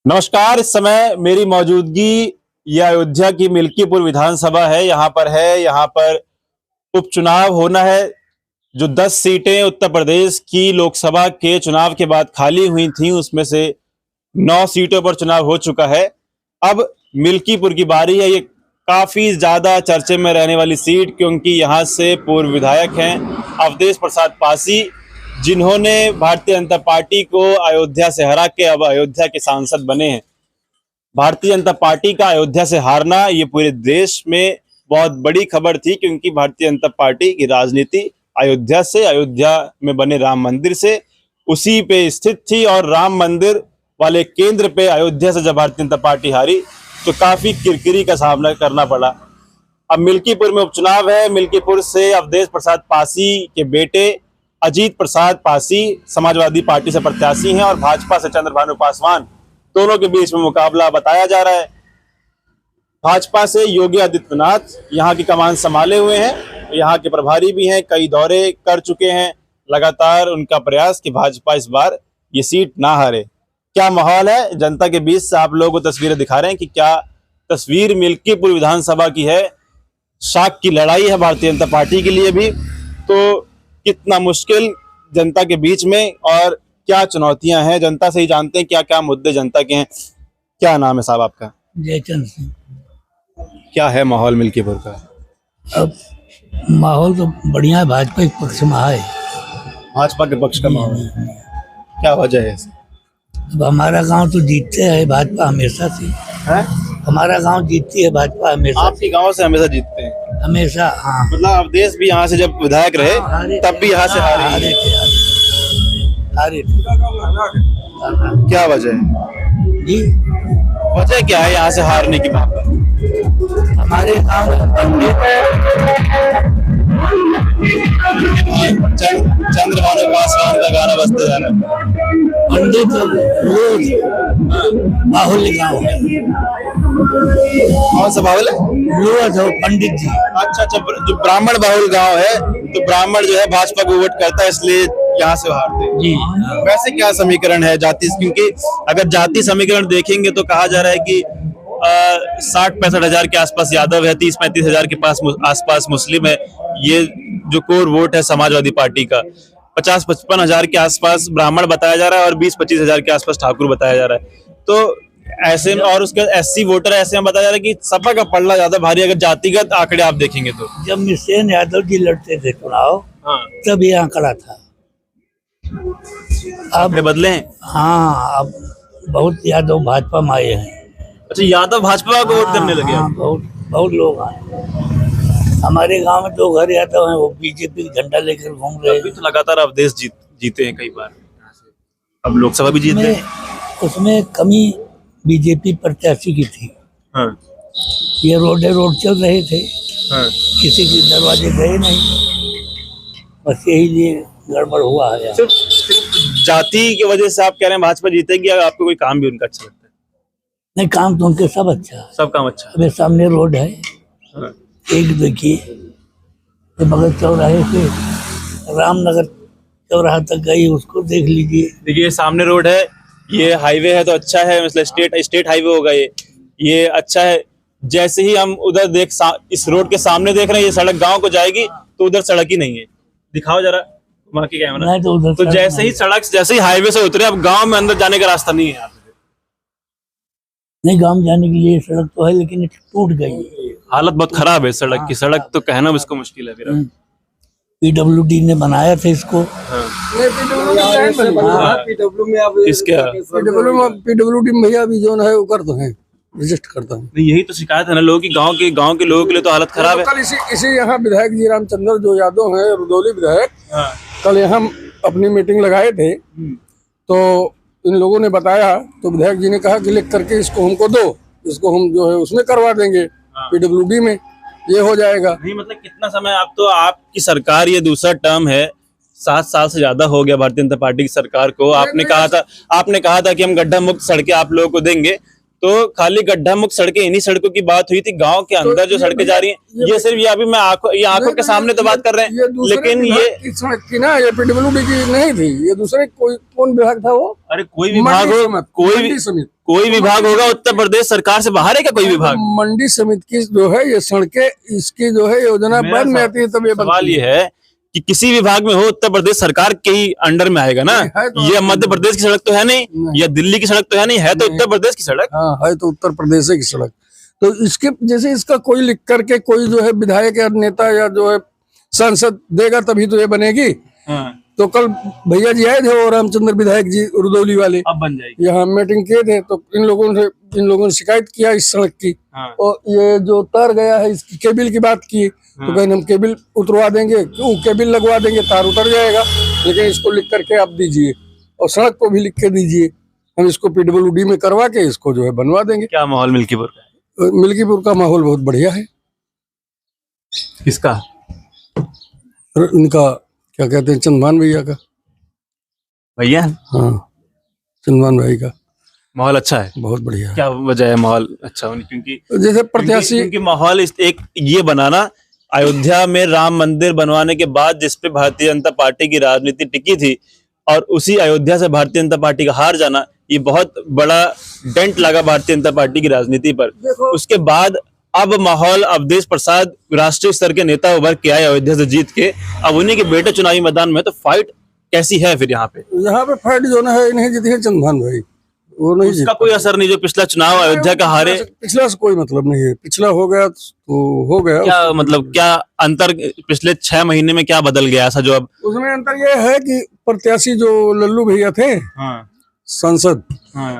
नमस्कार। इस समय मेरी मौजूदगी ये अयोध्या की मिल्कीपुर विधानसभा है। यहाँ पर उपचुनाव होना है। जो 10 सीटें उत्तर प्रदेश की लोकसभा के चुनाव के बाद खाली हुई थीं, उसमें से 9 सीटों पर चुनाव हो चुका है। अब मिल्कीपुर की बारी है। ये काफी ज्यादा चर्चे में रहने वाली सीट, क्योंकि यहाँ से पूर्व विधायक हैं अवधेश प्रसाद पासी, जिन्होंने भारतीय जनता पार्टी को अयोध्या से हरा के अब अयोध्या के सांसद बने हैं। भारतीय जनता पार्टी का अयोध्या से हारना ये पूरे देश में बहुत बड़ी खबर थी, क्योंकि भारतीय जनता पार्टी की राजनीति अयोध्या से, अयोध्या में बने राम मंदिर से, उसी पे स्थित थी। और राम मंदिर वाले केंद्र पे अयोध्या से जब भारतीय जनता पार्टी हारी तो काफी किरकिरी का सामना करना पड़ा। अब मिल्कीपुर में उपचुनाव है। मिल्कीपुर से अवधेश प्रसाद पासी के बेटे अजीत प्रसाद पासी समाजवादी पार्टी से प्रत्याशी हैं और भाजपा से चंद्रभानु पासवान, दोनों के बीच में मुकाबला बताया जा रहा है। भाजपा से योगी आदित्यनाथ यहाँ की कमान संभाले हुए हैं, यहाँ के प्रभारी भी हैं, कई दौरे कर चुके हैं। लगातार उनका प्रयास कि भाजपा इस बार ये सीट ना हारे। क्या माहौल है जनता के बीच से आप लोगों को तस्वीरें दिखा रहे हैं कि क्या तस्वीर मिल्कीपुर विधानसभा की है। शाख की लड़ाई है भारतीय जनता पार्टी के लिए भी, तो कितना मुश्किल जनता के बीच में और क्या चुनौतियां हैं, जनता से ही जानते हैं क्या क्या मुद्दे जनता के हैं। क्या नाम है साहब आपका? जयचंद सिंह। क्या है माहौल मिल्कीपुर का? अब माहौल तो बढ़िया है, भाजपा के पक्ष में है। भाजपा के पक्ष का माहौल है। क्या वजह है? अब हमारा गांव तो जीतते है भाजपा हमेशा से है? हमारा गांव जीतती है भाजपा हमेशा। आपके गांव से हमेशा जीतते हैं? हमेशा, हाँ। मतलब अवधेश भी यहाँ से जब विधायक रहे तब भी यहाँ से हारे थे। क्या वजह है जी? वजह क्या है यहाँ से हारने की बात? हमारे गांव चंद्रभानु पासवान का गाना बजते जा रहा है। पंडित रोज बाहुल्य गाँव है। कौन सा बाहुल है? रोज हो पंडित जी। अच्छा, जो ब्राह्मण बाहुल गांव है, तो ब्राह्मण जो है भाजपा को वोट करता है, इसलिए यहाँ से हारते हैं जी। वैसे क्या समीकरण है जाति? क्योंकि अगर जाति समीकरण देखेंगे तो कहा जा रहा है कि 60-65 हजार के आसपास यादव है, 30-35 हजार के आसपास मुस्लिम है। ये जो कोर वोट है समाजवादी पार्टी का, 50-55 हजार के आसपास ब्राह्मण बताया जा रहा है और 20-25 हजार के आसपास ठाकुर बताया जा रहा है। तो ऐसे में, और उसके SC वोटर ऐसे में बताया जा रहा है कि सपा का पलड़ा ज्यादा भारी अगर जातिगत आंकड़े आप देखेंगे तो। जब मिसेन यादव जी लड़ते थे चुनाव, हाँ, तब ये आंकड़ा था। अब बदले हैं। हाँ, अब बहुत यादव भाजपा में आए हैं। अच्छा, यादव भाजपा को वोट करने लगे? हाँ, बहुत लोग आए। हमारे गांव में 2 घर यादव हैं, वो बीजेपी का झंडा लेकर घूम रहे हैं। अभी तो लगातार अवधेश जीते हैं कई बार, अब लोकसभा भी जीते हैं। उसमें कमी बीजेपी प्रत्याशी की थी। हाँ। ये रोड चल रहे थे। हाँ। किसी के दरवाजे गए नहीं, बस यही लिए गड़बड़ हुआ है। सिर्फ जाति की वजह से आप कह रहे हैं भाजपा जीतेगी, आपको कोई काम भी उनका अच्छा लगता है? नहीं, काम तो उनके सब अच्छा है। सब काम अच्छा है। अबे सामने रोड है। हाँ। एक देखिए, तो मगर चौराहे से रामनगर चौराहा तक गई, उसको देख लीजिए। देखिए सामने रोड है, ये हाईवे है तो अच्छा है, मतलब स्टेट हाईवे होगा ये अच्छा है। जैसे ही हम उधर इस रोड के सामने देख रहे हैं, ये सड़क गांव को जाएगी, तो उधर सड़क ही नहीं है। दिखाओ जरा वहाँ की कैमरा। तो जैसे ही हाईवे से उतरे, अब गांव में अंदर जाने का रास्ता नहीं है। नहीं, गांव जाने के लिए सड़क तो है, लेकिन टूट गई। हालत बहुत खराब है सड़क की। सड़क तो कहना इसको मुश्किल है। फिर PWD ने बनाया था इसको। PWD भैया भी जो है वो कर दो है, रजिस्ट करता हूँ। यही तो शिकायत है ना लोगों की, गांव के लोगों के लिए तो हालत खराब है। कल इसी यहाँ विधायक जी रामचंद्र जो यादव हैं, रुदौली विधायक, कल यहाँ अपनी मीटिंग लगाए थे, तो इन लोगों ने बताया, तो विधायक जी ने कहा कि लिख करके इसको हमको दो, इसको हम जो है उसमें करवा देंगे, PWD में ये हो जाएगा। नहीं, मतलब कितना समय, आप तो आपकी सरकार ये दूसरा टर्म है, 7 साल से ज्यादा हो गया भारतीय जनता पार्टी की सरकार को। आपने कहा था कि हम गड्ढा मुक्त सड़कें आप लोगों को देंगे, तो खाली गड्ढा मुक्त सड़कें, इन्हीं सड़कों की बात हुई थी। गांव के अंदर जो सड़कें जा रही हैं, ये सिर्फ ये अभी मैं आंखों के सामने तो बात कर रहे हैं, लेकिन ये सड़क की ना, ये पीडब्ल्यूडी की नहीं थी, ये दूसरे कौन विभाग था वो? अरे कोई विभाग हो, कोई विभाग होगा उत्तर प्रदेश सरकार से बाहर है क्या कोई विभाग? मंडी समिति की जो है ये सड़कें, इसकी जो है योजना बाद में आती है, तब ये सवाल ये है कि किसी विभाग में हो, उत्तर प्रदेश सरकार के ही अंडर में आएगा ना। ये मध्य प्रदेश की सड़क तो है नहीं, या दिल्ली की सड़क तो है नहीं, है तो उत्तर प्रदेश की सड़क। हाँ, है तो उत्तर प्रदेश की सड़क। तो इसके जैसे इसका कोई लिख करके कोई जो है विधायक या नेता या जो है सांसद देगा तभी तो ये बनेगी। तो कल भैया जी आए थे वो रामचंद्र विधायक जी रुदौली वाले, अब बन जाएगी। यहाँ मीटिंग किए थे, तो इन लोगों ने शिकायत किया इस सड़क की। हाँ। और ये जो तार गया है इसकी केबिल की बात की, तो कहीं हम केबिल उतरवा देंगे, क्यों केबिल लगवा देंगे, तार उतर जाएगा, लेकिन इसको लिख करके आप दीजिए और सड़क को भी लिख के दीजिए, हम इसको पीडब्ल्यूडी में करवा के इसको जो है बनवा देंगे। क्या माहौल मिल्कीपुर का? मिल्कीपुर का माहौल बहुत बढ़िया है। किसका? इनका क्या कहते हैं, चंदभान भैया का। भैया? हाँ, चंदभान भाई का माहौल अच्छा है, बहुत बढ़िया है। क्या वजह है माहौल अच्छा होने? क्योंकि जैसे प्रत्याशी, क्योंकि माहौल एक ये बनाना, अयोध्या में राम मंदिर बनवाने के बाद जिसपे भारतीय जनता पार्टी की राजनीति टिकी थी, और उसी अयोध्या से भारतीय जनता पार्टी का हार जाना, ये बहुत बड़ा डेंट लगा भारतीय जनता पार्टी की राजनीति पर। उसके बाद अब माहौल, अवधेश प्रसाद राष्ट्रीय स्तर के नेता उभर के आए अयोध्या से जीत के, अब उन्हीं के बेटे चुनावी मैदान में, तो फाइट कैसी है फिर यहाँ पे फाइट जो ना है, नहीं जीती है चंदभान भाई, वो नहीं उसका कोई असर नहीं, जो पिछला चुनाव अयोध्या का हारे, पिछला से कोई मतलब नहीं है, पिछला हो गया तो हो गया। क्या मतलब, क्या अंतर पिछले 6 महीने में क्या बदल गया ऐसा जो अब? उसमें अंतर ये है कि प्रत्याशी जो लल्लू भैया थे, सांसद,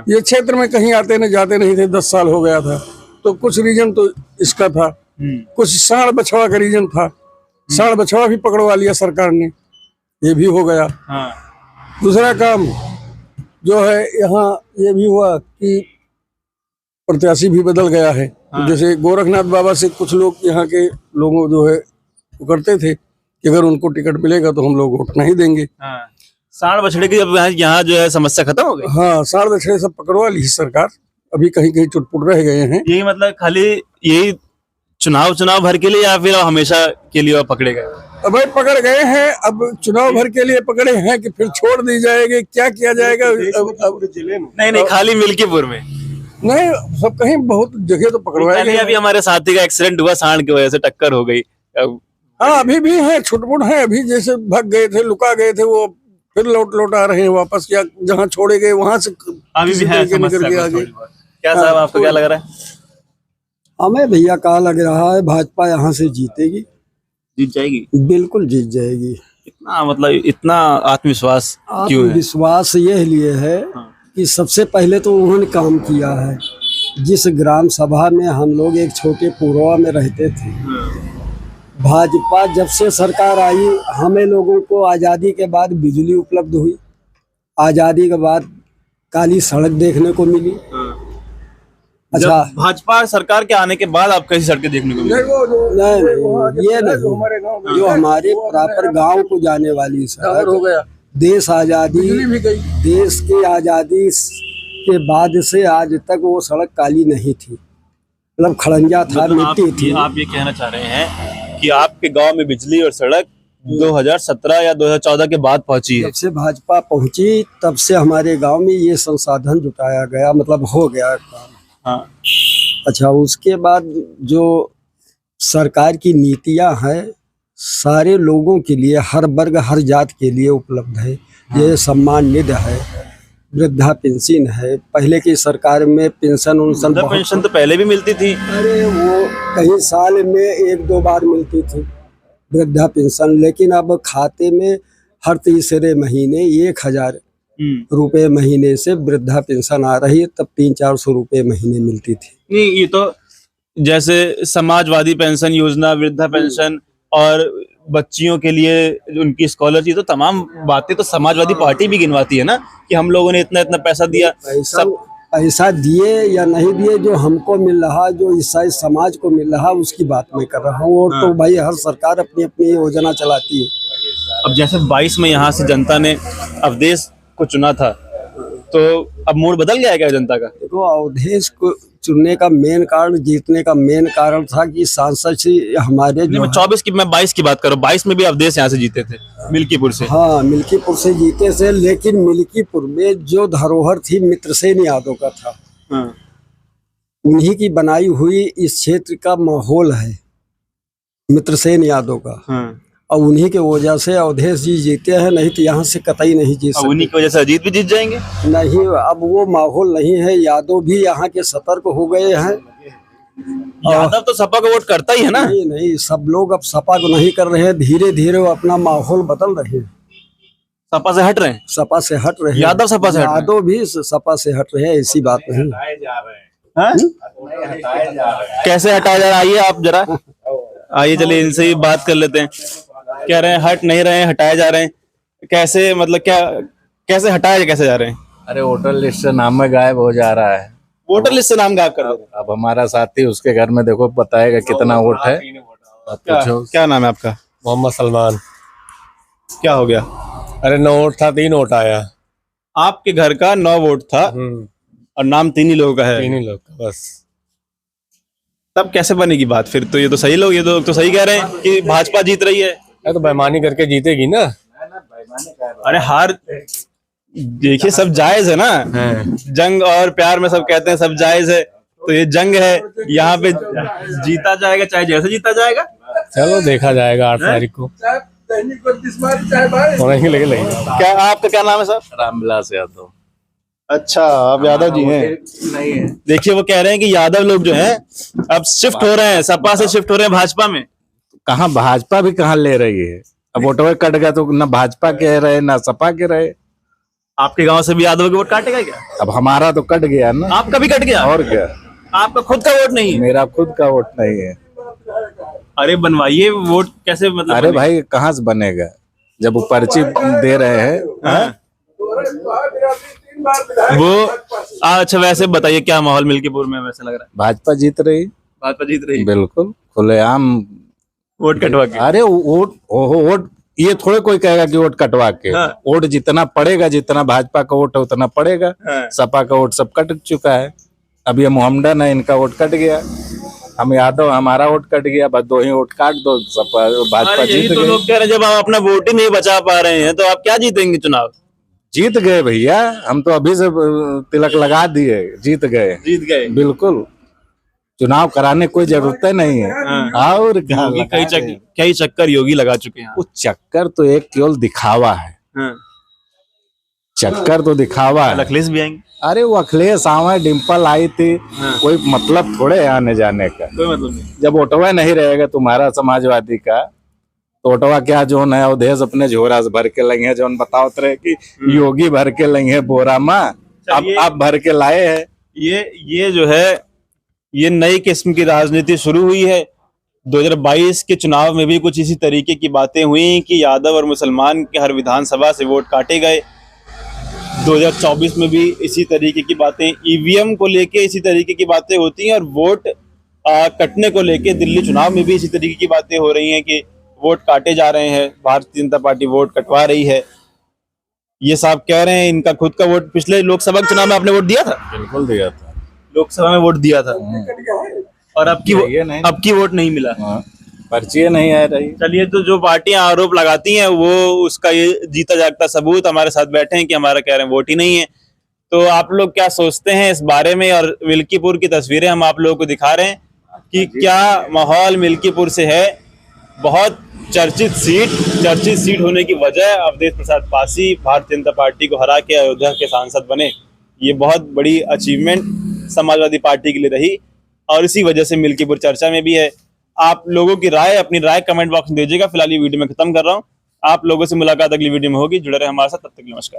ये क्षेत्र में कहीं आते नहीं जाते नहीं थे, 10 साल हो गया था, तो कुछ रीजन तो इसका था, कुछ सांड बछवा का रीजन था, सांड बछवा भी पकड़वा लिया सरकार ने, ये भी हो गया। दूसरा काम जो है यहाँ ये भी हुआ कि प्रत्याशी भी बदल गया है। जैसे गोरखनाथ बाबा से कुछ लोग यहाँ के लोगों जो है वो करते थे कि अगर उनको टिकट मिलेगा तो हम लोग वोट नहीं देंगे। सांड बछड़े की अब यहाँ जो है समस्या खत्म हो गई। हाँ, सांड बछड़े सब पकड़वा ली सरकार, अभी कहीं कहीं चुटपुट रह गए हैं। यही मतलब खाली यही चुनाव भर के लिए, या फिर हमेशा के लिए पकड़े गए? अब भाई पकड़ गए हैं, अब चुनाव भर के लिए पकड़े हैं कि फिर छोड़ दी जाएगी, क्या किया जाएगा? अब जिले में नहीं, खाली मिल्कीपुर में नहीं, सब कहीं बहुत जगह तो पकड़वाए गए। अभी हमारे साथी का एक्सीडेंट हुआ, सांड की वजह से टक्कर हो गई। हाँ, अभी भी है, छुटपुट है, अभी जैसे भाग गए थे, लुका गए थे, वो फिर लौट आ रहे हैं वापस, या जहाँ छोड़े गए वहां से अभी भी है समस्या आगे। क्या साहब, आपको क्या लग रहा है? हमें भैया कहा लग रहा है भाजपा यहाँ से जीतेगी, जीत जाएगी, बिल्कुल जीत जाएगी। इतना मतलब इतना आत्मविश्वास क्यों है? आत्मविश्वास ये लिए है कि सबसे पहले तो उन्होंने काम किया है। जिस ग्राम सभा में हम लोग एक छोटे पुरवा में रहते थे, भाजपा जब से सरकार आई, हमें लोगों को आज़ादी के बाद बिजली उपलब्ध हुई, आज़ादी के बाद काली सड़क देखने को मिली। अच्छा, भाजपा सरकार के आने के बाद आप कैसी सड़कें देखने को मिली? नहीं, ये नहीं, जो हमारे प्रॉपर गांव को जाने वाली सड़क हो गया। देश आज़ादी, देश की आज़ादी के बाद से आज तक वो सड़क काली नहीं थी, मतलब खड़ंजा था, मिट्टी थी। आप ये कहना चाह रहे हैं कि आपके गांव में बिजली और सड़क 2017 या 2014 के बाद पहुंची है? जब से भाजपा पहुंची तब से हमारे गांव में ये संसाधन जुटाया गया, मतलब हो गया काम। हाँ। अच्छा, उसके बाद जो सरकार की नीतियां हैं सारे लोगों के लिए, हर वर्ग हर जात के लिए उपलब्ध है। ये सम्मान निधि है, वृद्धा पेंशन है, पहले की सरकार में पेंशन तो पहले भी मिलती थी। अरे वो कई साल में 1-2 बार मिलती थी वृद्धा पेंशन, लेकिन अब खाते में हर तीसरे महीने 1000 रुपए महीने से वृद्धा पेंशन आ रही है। तब 300-400 रुपए महीने मिलती थी। नहीं, ये तो जैसे समाजवादी पेंशन योजना, वृद्धा पेंशन और बच्चियों के लिए उनकी स्कॉलरशिप, तो तमाम बातें तो समाजवादी पार्टी भी गिनवाती है ना, कि हम लोगों ने इतना पैसा दिया। पैसा दिए या नहीं दिए, जो हमको मिल रहा, जो ईसाई समाज को मिल रहा, उसकी बात मैं कर रहा हूँ। और तो भाई हर सरकार अपनी अपनी योजना चलाती है। अब जैसे 22 में यहाँ से जनता ने अवधेश को चुना था, तो अब मूड बदल गया है क्या जनता का? देखो, अवधेश को चुनने का मेन कारण, जीतने का मेन कारण था कि सांसद से हमारे नहीं, मैं 24 की, मैं 22 की बात कर रहा हूँ। 22 में भी अवधेश यहाँ से जीते थे, मिल्कीपुर से। हाँ, मिल्कीपुर से जीते से, लेकिन मिल्कीपुर में जो धरोहर थी मित्रसेन यादव का था। हाँ। उन्हीं की बनाई हुई इस क्षेत्र का माहौल है, मित्रसेन यादव का। हाँ। और उन्हीं के वजह से अवधेश जी जीते हैं, नहीं तो यहाँ से कतई नहीं जीत अब सकते। उन्हीं की वजह से अजीत भी जीत जाएंगे। नहीं, अब वो माहौल नहीं है। यादव भी यहाँ के सतर्क हो गए हैं। यादव तो सपा को वोट करता ही है ना। नहीं नहीं, सब लोग अब सपा को नहीं कर रहे हैं, धीरे धीरे वो अपना माहौल बदल रहे हैं, सपा से हट रहे हैं। सपा से हट रहे हैं। यादव सपा से हट रहे हैं। यादव भी सपा से हट रहे हैं, ऐसी बात नहीं। हाँ? कैसे हटाया जा रहा है? आइए आप जरा, आइए चलिए इनसे ही बात कर लेते हैं। कह रहे हैं हट नहीं रहे हैं, हटाए जा रहे हैं। कैसे, मतलब क्या, कैसे हटाए कैसे जा रहे हैं? अरे वोटर लिस्ट से नाम में गायब हो जा रहा है। वोटर लिस्ट से नाम गायब कर दो। अब हमारा साथी, उसके घर में देखो बताएगा कितना वोट है। क्या, क्या नाम है आपका? मोहम्मद सलमान। क्या हो गया? अरे 9 वोट था, 3 वोट आया। आपके घर का 9 वोट था और नाम 3 ही लोगों का है। 3 ही लोग का बस। तब कैसे बनेगी बात फिर? तो ये तो सही लोग, ये तो सही कह रहे हैं कि भाजपा जीत रही है। अरे तो बेईमानी करके जीतेगी ना। अरे हार, देखिए सब जायज है ना। जंग और प्यार में सब कहते हैं सब जायज है, तो ये जंग है। यहाँ पे जीता जाएगा, चाहे जैसे जीता जाएगा। चलो देखा जाएगा 8 तारीख को। लगे क्या आपका क्या नाम है सर? रामविलास यादव। अच्छा, आप यादव जी हैं? नहीं है। देखिए वो कह रहे हैं कि यादव लोग जो हैं अब शिफ्ट हो रहे हैं, सपा से शिफ्ट हो रहे हैं भाजपा में। कहाँ भाजपा भी कहाँ ले रही है? अब वोटवे कट गया तो न भाजपा के रहे न सपा के रहे। आपके गांव से भी यादव के वोट काटेगा क्या? अब हमारा तो कट गया ना। आपका भी कट गया? और क्या, आपका खुद का वोट नहीं है? मेरा खुद का वोट नहीं है। अरे बनवाइए वोट, कैसे मतलब? अरे भाई कहाँ से बनेगा जब वो पर्ची दे रहे हैं। हाँ? वो अच्छा, वैसे बताइए क्या माहौल मिल्कीपुर में वैसे लग रहा है? भाजपा जीत रही। भाजपा जीत रही? बिल्कुल खुलेआम वोट कटवा के। अरे वोट ये थोड़े कोई कहेगा कि वोट कटवा के। हाँ। वोट जितना पड़ेगा, जितना भाजपा का वोट है उतना पड़ेगा। हाँ। सपा का वोट सब कट चुका है। अब ये मोहम्मदन है, इनका वोट कट गया। हम यादव, हमारा वोट कट गया। बस 2 ही वोट काट दो, सपा भाजपा अरे यही जीत तो गई। लोग कह रहे हैं, जब आप अपना वोट ही नहीं बचा पा रहे हैं तो आप क्या जीतेंगे चुनाव? जीत गए भैया, हम तो अभी से तिलक लगा दिए, जीत गए। जीत गए? बिल्कुल, चुनाव कराने कोई जरूरत नहीं है। हाँ। और क्या योगी लगा दें। कई चक्कर योगी लगा चुके हैं। वो चक्कर तो एक केवल दिखावा है। हाँ। चक्कर तो दिखावा है। अखिलेश भी आएंगे? अरे वो अखिलेश आवे, डिम्पल आई थी। कोई मतलब थोड़े आने जाने का। कोई मतलब नहीं। जब ओटवा नहीं रहेगा तुम्हारा समाजवादी का, तो ओटवा क्या जो है अवधेश अपने झोरा से भर के लेंगे। जो बताओ रहे कि योगी भर के लेंगे बोरा माँ, अब आप भर के लाए हैं। ये जो है, ये नई किस्म की राजनीति शुरू हुई है। 2022 के चुनाव में भी कुछ इसी तरीके की बातें हुई कि यादव और मुसलमान के हर विधानसभा से वोट काटे गए। 2024 में भी इसी तरीके की बातें, ईवीएम को लेके इसी तरीके की बातें होती हैं, और वोट कटने को लेके दिल्ली चुनाव में भी इसी तरीके की बातें हो रही हैं कि वोट काटे जा रहे हैं, भारतीय जनता पार्टी वोट कटवा रही है। ये साहब कह रहे हैं इनका खुद का वोट, पिछले लोकसभा के चुनाव में आपने वोट दिया था? बिल्कुल दिया था, लोकसभा में वोट दिया था, और अब की वोट नहीं मिला। पर्ची नहीं आ रही। चलिए, तो जो पार्टियां आरोप लगाती हैं वो उसका ये जीता जागता सबूत हमारे साथ बैठे हैं कि हमारा कह रहे हैं वोट ही नहीं है। तो आप लोग क्या सोचते हैं इस बारे में? और मिल्कीपुर की तस्वीरें हम आप लोगों को दिखा रहे हैं कि क्या माहौल मिल्कीपुर से है। बहुत चर्चित सीट होने की वजह अवधेश प्रसाद पासी भारतीय जनता पार्टी को हरा के अयोध्या के सांसद बने। ये बहुत बड़ी अचीवमेंट समाजवादी पार्टी के लिए रही, और इसी वजह से मिल्कीपुर चर्चा में भी है। आप लोगों की राय, अपनी राय कमेंट बॉक्स में दीजिएगा। फिलहाल ये वीडियो में खत्म कर रहा हूँ। आप लोगों से मुलाकात अगली वीडियो में होगी। जुड़े रहे हमारे साथ, तब तक नमस्कार।